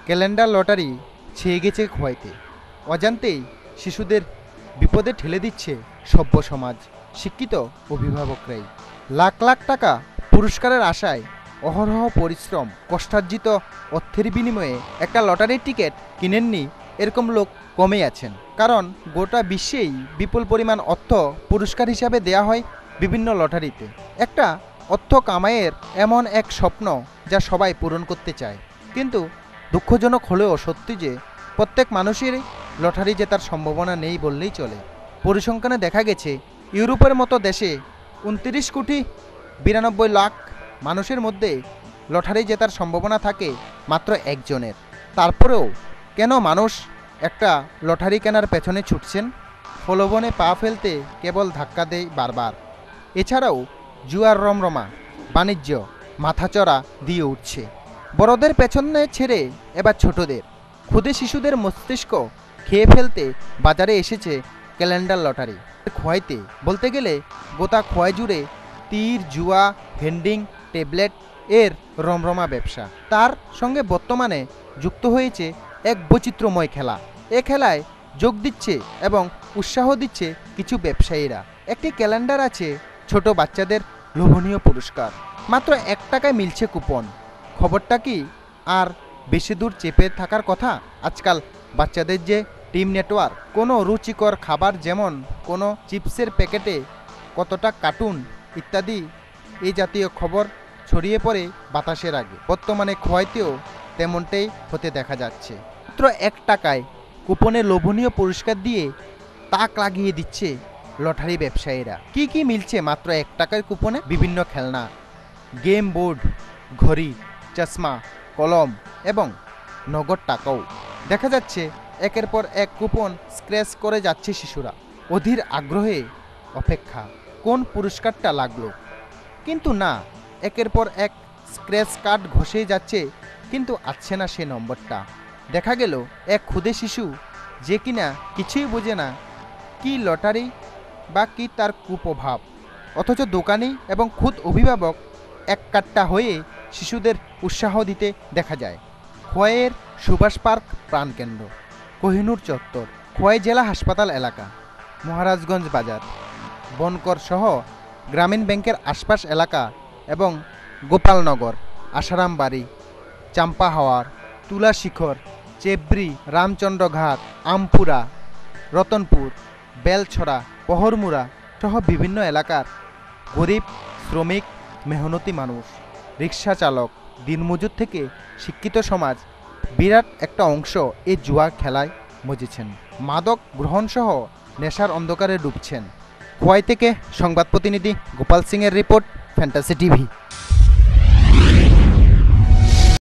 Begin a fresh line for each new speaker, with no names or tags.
Calendar lottery ছেয়ে গেছে খোয়াইতে। অজান্তেই শিশুদের বিপদে ঠেলে দিচ্ছে সভ্য সমাজ, শিক্ষিত অভিভাবকরাই। লাখ লাখ টাকা পুরস্কারের আশায় অহরহ পরিশ্রম, কষ্টার্জিত অর্থের বিনিময়ে একটা লটারির টিকিট কিনেননি এরকম লোক কমই আছেন। কারণ গোটা বিশ্বেই বিপুল পরিমাণ অর্থ পুরস্কার হিসাবে দেয়া হয় বিভিন্ন লটারিতে। একটা অর্থ কামাইয়ের এমন এক স্বপ্ন যা সবাই পূরণ করতে চায়। কিন্তু দুঃখজনক হলেও সত্যি যে প্রত্যেক মানুষেরই লটারি জেতার সম্ভাবনা নেই বললেই চলে। পরিসংখ্যানে দেখা গেছে ইউরোপের মতো দেশে 29,92,00,000 মানুষের মধ্যে লটারি জেতার সম্ভাবনা থাকে মাত্র একজনের। তারপরেও কেন মানুষ একটা লটারি কেনার পেছনে ছুটছেন? প্রলোভনে পা ফেলতে কেবল ধাক্কা দেয় বারবার। এছাড়াও জুয়ার রমরমা বাণিজ্য মাথাচড়া দিয়ে উঠছে। বড়দের পেছনে ছেড়ে এবার ছোটদের, ক্ষুদে শিশুদের মস্তিষ্ক খেয়ে ফেলতে বাজারে এসেছে ক্যালেন্ডার লটারি। খোয়াইতে বলতে গেলে গোটা খোয়াই জুড়ে তীর, জুয়া, ভেন্ডিং, ট্যাবলেট এর রমরমা ব্যবসা। তার সঙ্গে বর্তমানে যুক্ত হয়েছে এক বৈচিত্র্যময় খেলা। এ খেলায় যোগ দিচ্ছে এবং উৎসাহ দিচ্ছে কিছু ব্যবসায়ীরা। একটি ক্যালেন্ডার আছে ছোট বাচ্চাদের লোভনীয় পুরস্কার, মাত্র 1 টাকায় মিলছে কুপন। খবরটা কি আর বেশি দূর চেপে থাকার কথা? আজকাল বাচ্চাদের যে টিম নেটওয়ার্ক, কোনো রুচিকর খাবার যেমন কোনো চিপসের প্যাকেটে কতটা কার্টুন ইত্যাদি এই জাতীয় খবর ছড়িয়ে পড়ে বাতাসের আগে। বর্তমানে খোয়াইতেও তেমনটাই হতে দেখা যাচ্ছে। মাত্র 1 টাকায় কুপনে লোভনীয় পুরস্কার দিয়ে তাক লাগিয়ে দিচ্ছে লটারি ব্যবসায়ীরা। কি কি মিলছে মাত্র 1 টাকার কুপনে? বিভিন্ন খেলনা, গেম বোর্ড, ঘড়ি, চশমা, কলম এবং নগদ টাকাও। দেখা যাচ্ছে একের পর এক কুপন স্ক্র্যাচ করে যাচ্ছে শিশুরা। অধীর আগ্রহে অপেক্ষা কোন পুরস্কারটা লাগলো। কিন্তু না, একের পর এক স্ক্র্যাচ কার্ড ঘষে যাচ্ছে, কিন্তু আসছে না সে নম্বরটা। দেখা গেল এক ক্ষুদে শিশু যে কিনা কিছুই বোঝে না কি লটারি বা কি তার কুপ্রভাব, অথচ দোকানি এবং খুদ অভিভাবক এক কাট্টা হয়ে শিশুদের উৎসাহ দিতে দেখা যায়। খোয়াইয়ের সুভাষ পার্ক প্রাণকেন্দ্র, কোহিনুর চত্বর, খোয়াই জেলা হাসপাতাল এলাকা, মহারাজগঞ্জ বাজার, বনকর সহ গ্রামীণ ব্যাংকের আশপাশ এলাকা এবং গোপালনগর, আসারামবাড়ি, চাম্পাহাওয়ার, তুলাশিখর, চেবরি, রামচন্দ্রঘাট, আমপুরা, রতনপুর, বেলছড়া, পহরমুড়া সহ বিভিন্ন এলাকার গরিব, শ্রমিক, মেহনতি মানুষ, রিক্সা চালক, দিনমজুর থেকে শিক্ষিত সমাজ বিরাট একটা অংশ এই জুয়া খেলায় মজেছেন। মাদক গ্রহণসহ নেশার অন্ধকারে ডুবছেন। খোয়াই থেকে সংবাদ প্রতিনিধি গোপাল সিংয়ের রিপোর্ট, ফ্যান্টাসি টিভি।